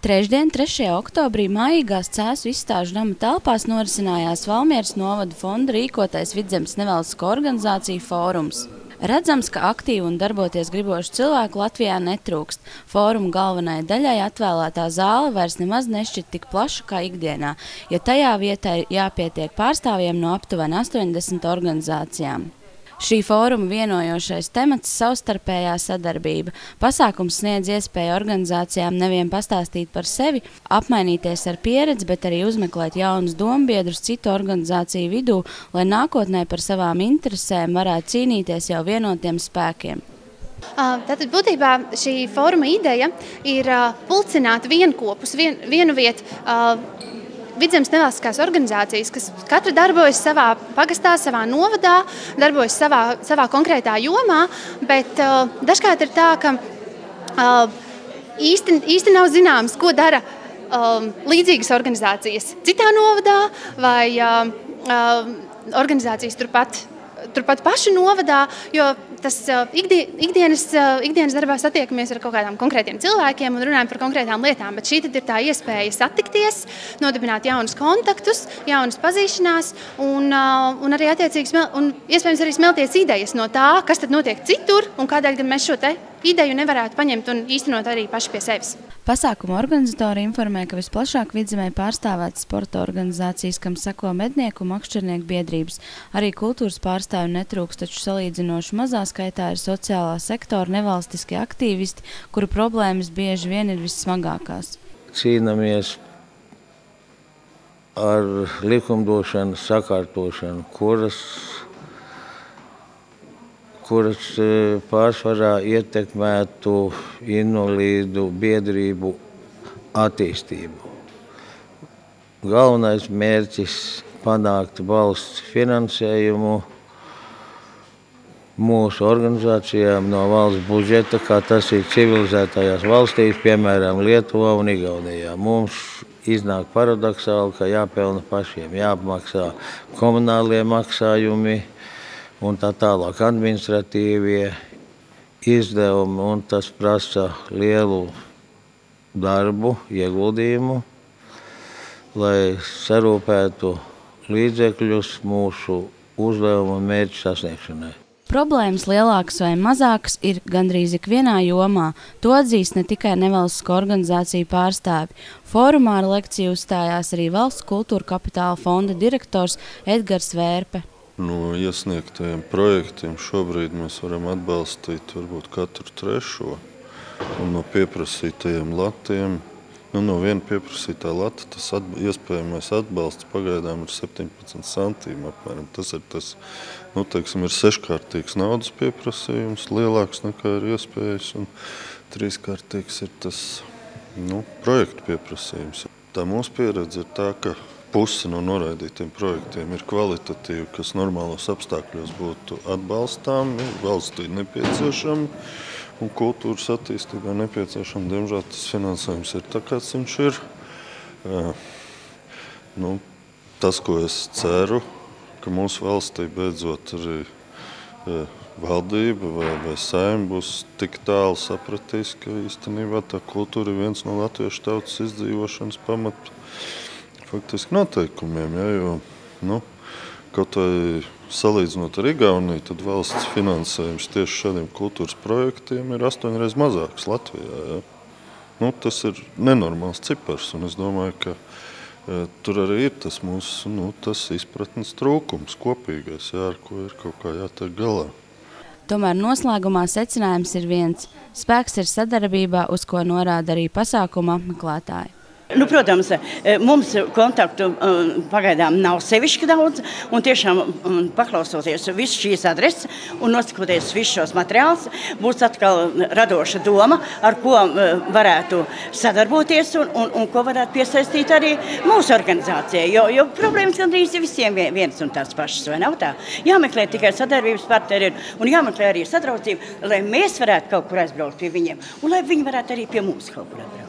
Trešdien, 3. oktobrī, mājīgās Cēsu izstāžu nama telpās norisinājās Valmieras novada fonda rīkotais Vidzemes nevalstisko organizāciju fórums. Redzams, ka aktīvi un darboties gribošu cilvēku Latvijā netrūkst. Fóruma galvenai daļai atvēlētā zāle vairs nemaz nešķiet tik plaša kā ikdienā, ja tajā vietā ir jāpietiek pārstāvjiem no aptuveni 80 organizācijām. Šī fóruma vienojošais temats – savstarpējā sadarbība. Pasākums sniedz iespēju organizācijām nevien pastāstīt par sevi, apmainīties ar pieredzi, bet arī uzmeklēt jaunus dombiedrus citu organizāciju vidū, lai nākotnē par savām interesēm varētu cīnīties jau vienotiem spēkiem. Tātad būtībā šī fóruma ideja ir pulcināt vienkopus, vienu vietu, Vidzemes nevalstiskās organizācijas, kas katra darbojas savā pagastā, savā novadā, darbojas savā konkrētā jomā, bet dažkārt ir tā, ka īsti nav zināms, ko dara līdzīgas organizācijas citā novadā vai organizācijas turpat pašu novadā, jo tas ikdienas darbā satiekamies ar kaut kādām konkrētiem cilvēkiem un runājam par konkrētām lietām, bet šī tad ir tā iespēja satikties, nodibināt jaunus kontaktus, jaunas pazīšanās un arī attiecīgi un iespējams arī smelties idejas no tā, kas tad notiek citur un kādēļ gan mēs šo te ideju nevarētu paņemt un īstenot arī paši pie sevis. Pasākuma organizatori informē, ka visplašāk Vidzemē pārstāvētas sporta organizācijas, kam seko mednieku un makšķernieku biedrības. Arī kultūras pārstāvju netrūkst, taču salīdzinoši mazā skaitā ir sociālā sektora nevalstiskie aktīvisti, kuru problēmas bieži vien ir vissmagākās. Cīnāmies ar likumdošanu, sakārtošanu, kuras pārsvarā ietekmētu invalīdu biedrību attīstību. Galvenais mērķis panākt valsts finansējumu mūsu organizācijām no valsts budžeta, kā tas ir civilizētajās valstīs, piemēram, Lietuvā un Igaunijā. Mums iznāk paradoksāli, ka jāpelna pašiem, jāapmaksā komunālie maksājumi, un tā tālāk administratīvie izdevumi, un tas prasa lielu darbu, ieguldījumu, lai sarūpētu līdzekļus mūsu uzdevumu un mērķu sasniegšanai. Problēmas lielākas vai mazākas ir gandrīz ikvienā jomā. To atzīst ne tikai nevalstisko organizāciju pārstāvi. Fórumā ar lekciju uzstājās arī Valsts kultūra kapitāla fonda direktors Edgars Vērpe. No iesniegtajiem projektiem šobrīd mēs varam atbalstīt varbūt katru trešo, un no pieprasītajiem latiem, no viena pieprasītā lata, tas iespējamais atbalsts pagaidām ir 17 centīmi apmēram. Tas ir tas, teiksim, ir 6-kārtīgs naudas pieprasījums, lielāks nekā ir iespējas, un 3-kārtīgs ir tas, projektu pieprasījums. Tā mūsu pieredze ir tā, ka puse no noraidītiem projektiem ir kvalitatīvi, kas normālos apstākļos būtu atbalstāmi, valstī nepieciešami un kultūras attīstībā nepieciešami. Diemžēl tas finansējums ir tā, kāds viņš ir. Tas, ko es ceru, ka mūsu valstī beidzot arī valdība vai Saeima būs tik tālu sapratīs, ka īstenībā tā kultūra ir viens no latviešu tautas izdzīvošanas pamatu faktiski noteikumiem, jo kaut vai salīdzinot ar Igauniju, tad valsts finansējums tieši šādiem kultūras projektiem ir 8 reizes mazāks Latvijā. Tas ir nenormāls cipars, un es domāju, ka tur arī ir tas mūsu tas izpratnes trūkums kopīgais, ar ko ir kaut kā jātiek galā. Tomēr noslēgumā secinājums ir viens – spēks ir sadarbībā, uz ko norāda arī pasākuma apmeklētāji. Protams, mums kontaktu pagaidām nav sevišķi daudz, un tiešām paklausoties visu šīs adreses un noskatīties visus šos materiālus, būs atkal radoša doma, ar ko varētu sadarboties un ko varētu piesaistīt arī mūsu organizācijai. Jo problēmas gandrīz ir visiem viens un tās pašas, vai nav tā? Jāmeklē tikai sadarbības partneri un jāmeklē arī sadraudzība, lai mēs varētu kaut kur aizbraukt pie viņiem un lai viņi varētu arī pie mums kaut kur atbraukt.